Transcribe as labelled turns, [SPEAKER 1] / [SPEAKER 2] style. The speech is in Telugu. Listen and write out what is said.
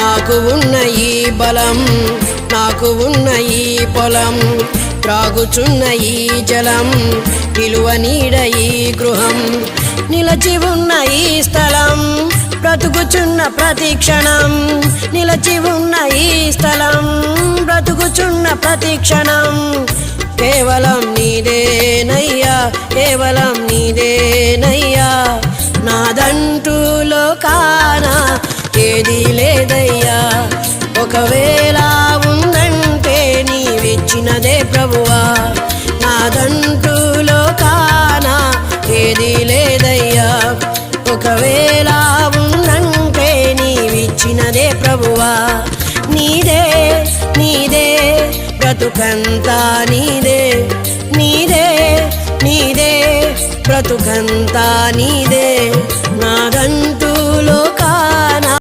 [SPEAKER 1] నాకు ఉన్న ఈ బలం, నాకు ఉన్న ఈ పొలం, త్రాగుచున్న ఈ జలం, నిలువ నీడ ఈ గృహం, నిలచి ఉన్న ఈ స్థలం, బ్రతుకుచున్న ప్రతి క్షణం, నిలచి ఉన్న ఈ స్థలం, బ్రతుకుచున్న ప్రతి క్షణం, కేవలం నీదేనయ్యా, కేవలం నీదేనయ్యా, నాదంటూ లోకాన ఏది లేదయ్యా, ఒకవేళ ఉందంటే నీవిచ్చినదే ప్రభువా, నాదంటూ లోకాన ఏది లేదయ్యా, ఒకవేళ ఉందంటే నీవిచ్చినదే ప్రభువా, నీదే నీదే బ్రతుకంతా నీదే, నీదే నీదే బ్రతుకంతా నీదే, నాదంటూ లోక